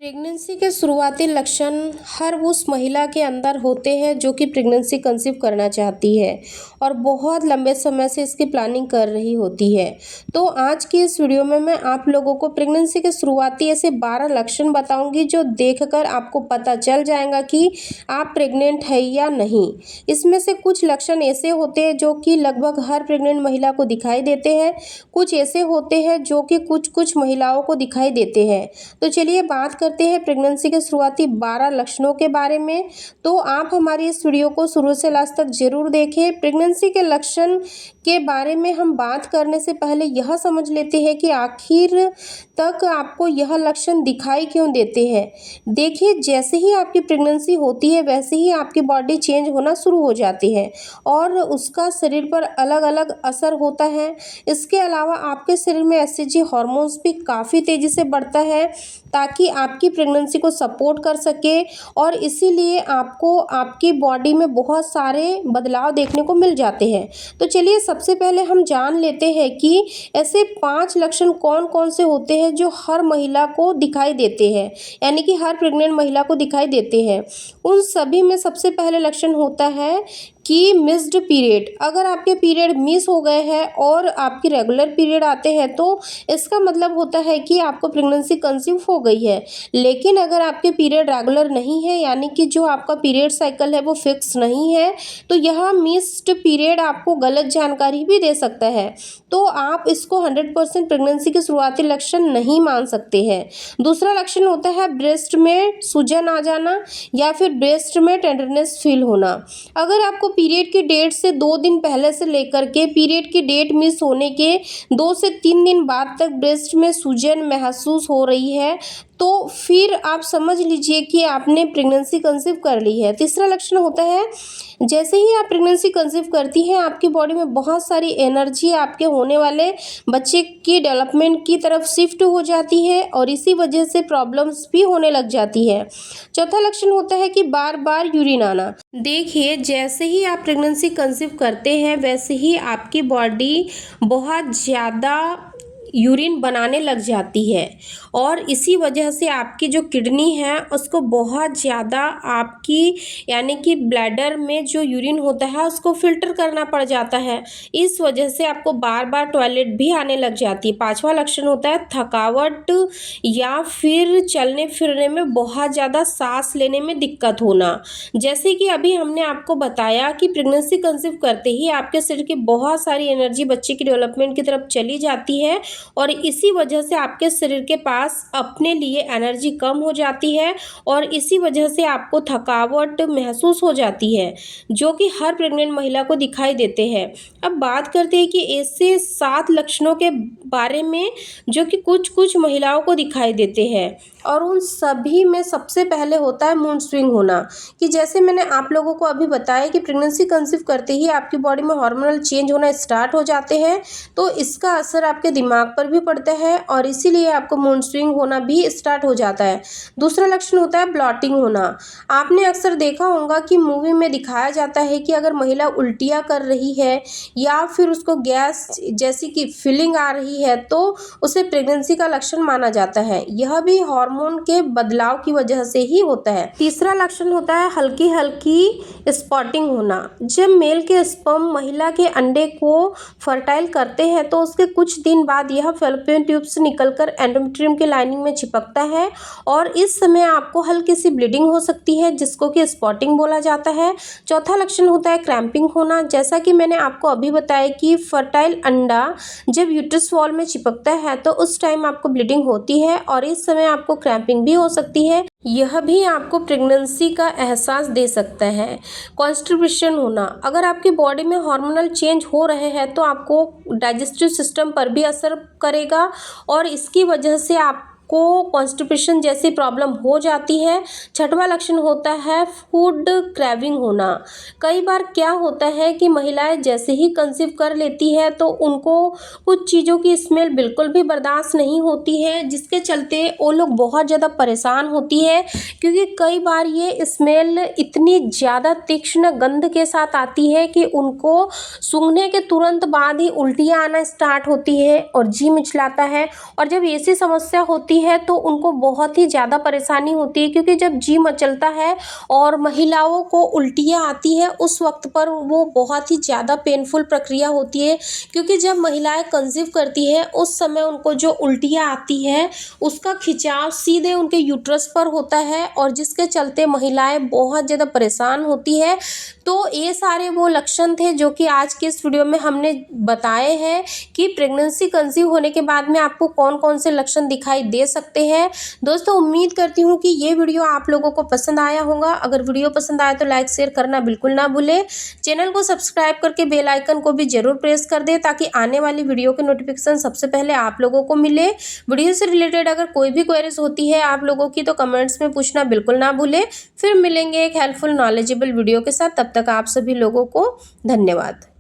Pregnancy के शुरुआती लक्षण हर उस महिला के अंदर होते हैं जो कि प्रेगनेंसी कंसीव करना चाहती है और बहुत लंबे समय से इसकी प्लानिंग कर रही होती है। तो आज की इस वीडियो में मैं आप लोगों को प्रेगनेंसी के शुरुआती ऐसे 12 लक्षण बताऊंगी जो देखकर आपको पता चल जाएगा कि आप प्रेग्नेंट है या नहीं। इसमें से कुछ लक्षण ऐसे होते हैं जो कि लगभग हर प्रेग्नेंट महिला को दिखाई देते हैं, कुछ ऐसे होते हैं जो कि कुछ महिलाओं को दिखाई देते हैं। तो चलिए बात करते हैं प्रेगनेंसी के शुरुआती 12 लक्षणों के बारे में। तो आप हमारी इस वीडियो को शुरू से लास्ट तक जरूर देखें। प्रेगनेंसी के लक्षण के बारे में हम बात करने से पहले यह समझ लेते हैं कि आखिर तक आपको यह लक्षण दिखाई क्यों देते हैं। देखिए, जैसे ही आपकी प्रेगनेंसी होती है वैसे ही आपकी बॉडी चेंज होना शुरू हो जाती है और उसका शरीर पर अलग अलग असर होता है। इसके अलावा आपके शरीर में एससीजी हार्मोन्स भी काफ़ी तेज़ी से बढ़ता है ताकि आपकी प्रेगनेंसी को सपोर्ट कर सके और इसीलिए आपको आपकी बॉडी में बहुत सारे बदलाव देखने को मिल जाते हैं। तो चलिए सबसे पहले हम जान लेते हैं कि ऐसे 5 लक्षण कौन कौन से होते हैं जो हर महिला को दिखाई देते हैं, यानी कि हर प्रेग्नेंट महिला को दिखाई देते हैं। उन सभी में सबसे पहले लक्षण होता है कि मिस्ड पीरियड। अगर आपके पीरियड मिस हो गए हैं और आपकी रेगुलर पीरियड आते हैं तो इसका मतलब होता है कि आपको प्रेगनेंसी कंसीव हो गई है। लेकिन अगर आपके पीरियड रेगुलर नहीं है, यानी कि जो आपका पीरियड साइकिल है वो फिक्स नहीं है, तो यह मिस्ड पीरियड आपको गलत जानकारी भी दे सकता है। तो आप इसको 100% प्रेगनेंसी के शुरुआती लक्षण नहीं मान सकते हैं। दूसरा लक्षण होता है ब्रेस्ट में सूजन आ जाना या फिर ब्रेस्ट में टेंडरनेस फील होना। अगर आपको पीरियड की डेट से 2 दिन पहले से लेकर के पीरियड की डेट मिस होने के 2 से 3 दिन बाद तक ब्रेस्ट में सूजन महसूस हो रही है तो फिर आप समझ लीजिए कि आपने प्रेगनेंसी कंसीव कर ली है। तीसरा लक्षण होता है जैसे ही आप प्रेगनेंसी कंसीव करती हैं आपकी बॉडी में बहुत सारी एनर्जी आपके होने वाले बच्चे की डेवलपमेंट की तरफ शिफ्ट हो जाती है और इसी वजह से प्रॉब्लम्स भी होने लग जाती है। चौथा लक्षण होता है कि बार बार यूरिन आना। देखिए, जैसे ही आप प्रेगनेंसी कंसीव करते हैं वैसे ही आपकी बॉडी बहुत ज़्यादा यूरिन बनाने लग जाती है और इसी वजह से आपकी जो किडनी है उसको बहुत ज़्यादा आपकी यानी कि ब्लैडर में जो यूरिन होता है उसको फिल्टर करना पड़ जाता है। इस वजह से आपको बार बार टॉयलेट भी आने लग जाती है। पांचवा लक्षण होता है थकावट या फिर चलने फिरने में बहुत ज़्यादा सांस लेने में दिक्कत होना। जैसे कि अभी हमने आपको बताया कि प्रेगनेंसी कंसीव करते ही आपके शरीर की बहुत सारी एनर्जी बच्चे की डेवलपमेंट की तरफ चली जाती है और इसी वजह से आपके शरीर के पास अपने लिए एनर्जी कम हो जाती है और इसी वजह से आपको थकावट महसूस हो जाती है जो कि हर प्रेग्नेंट महिला को दिखाई देते हैं। अब बात करते हैं कि ऐसे 7 लक्षणों के बारे में जो कि कुछ महिलाओं को दिखाई देते हैं और उन सभी में सबसे पहले होता है मूड स्विंग होना। कि जैसे मैंने आप लोगों को अभी बताया कि प्रेगनेंसी कंसीव करते ही आपकी बॉडी में हार्मोनल चेंज होना स्टार्ट हो जाते हैं तो इसका असर आपके दिमाग पर भी पड़ता है और इसीलिए आपको मूड स्विंग होना भी स्टार्ट हो जाता है। दूसरा लक्षण होता है ब्लॉटिंग होना। आपने अक्सर देखा होगा कि मूवी में दिखाया जाता है कि अगर महिला उल्टियाँ कर रही है या फिर उसको गैस जैसी की फीलिंग आ रही है तो उसे प्रेगनेंसी का लक्षण माना जाता है। यह भी हार्मोन के बदलाव की वजह से ही होता है। तीसरा लक्षण होता है हल्की हल्की स्पॉटिंग होना। जब मेल के स्पर्म महिला के अंडे को फर्टाइल करते हैं तो उसके कुछ दिन बाद यह फैलोपियन ट्यूब से निकलकर एंडोमेट्रियम की लाइनिंग में चिपकता है और इस समय आपको हल्की सी ब्लीडिंग हो सकती है जिसको कि स्पॉटिंग बोला जाता है। चौथा लक्षण होता है क्रैम्पिंग होना। जैसा कि मैंने आपको अभी बताया कि फर्टाइल अंडा जब यूट्रस वॉल में चिपकता है तो उस टाइम आपको ब्लीडिंग होती है और इस समय आपको क्रैम्पिंग भी हो सकती है। यह भी आपको प्रेगनेंसी का एहसास दे सकता है। कॉन्स्टिपेशन होना। अगर आपकी बॉडी में हार्मोनल चेंज हो रहे हैं तो आपको डाइजेस्टिव सिस्टम पर भी असर करेगा और इसकी वजह से आपको कॉन्स्टिपेशन जैसी प्रॉब्लम हो जाती है। छठवां लक्षण होता है फूड क्रेविंग होना। कई बार क्या होता है कि महिलाएं जैसे ही कंसीव कर लेती है तो उनको कुछ चीज़ों की स्मेल बिल्कुल भी बर्दाश्त नहीं होती है जिसके चलते वो लोग बहुत ज़्यादा परेशान होती है क्योंकि कई बार ये स्मेल इतनी ज़्यादा तीक्ष्ण गंध के साथ आती है कि उनको सूंघने के तुरंत बाद ही उल्टियाँ आना स्टार्ट होती है और जी मिचलाता है। और जब ऐसी समस्या होती होती है तो उनको बहुत ही ज़्यादा परेशानी होती है, क्योंकि जब जी मचलता है और महिलाओं को उल्टियाँ आती है उस वक्त पर वो बहुत ही ज़्यादा पेनफुल प्रक्रिया होती है, क्योंकि जब महिलाएं कंसीव करती है उस समय उनको जो उल्टियाँ आती है उसका खिंचाव सीधे उनके यूट्रस पर होता है, और जिसके चलते महिलाएं बहुत ज़्यादा परेशान होती है। तो ये सारे वो लक्षण थे जो कि आज के इस वीडियो में हमने बताए हैं कि प्रेगनेंसी कंसीव होने के बाद में आपको कौन कौन से लक्षण दिखाई दे सकते हैं। दोस्तों, उम्मीद करती हूँ कि ये वीडियो आप लोगों को पसंद आया होगा। अगर वीडियो पसंद आए तो लाइक शेयर करना बिल्कुल ना भूलें। चैनल को सब्सक्राइब करके बेल आइकन को भी जरूर प्रेस कर दें, ताकि आने वाली वीडियो के नोटिफिकेशन सबसे पहले आप लोगों को मिले। वीडियो से रिलेटेड अगर कोई भी क्वेरीज होती है आप लोगों की तो कमेंट्स में पूछना बिल्कुल ना भूलें। फिर मिलेंगे एक हेल्पफुल नॉलेजेबल वीडियो के साथ। तब तक आप सभी लोगों को धन्यवाद।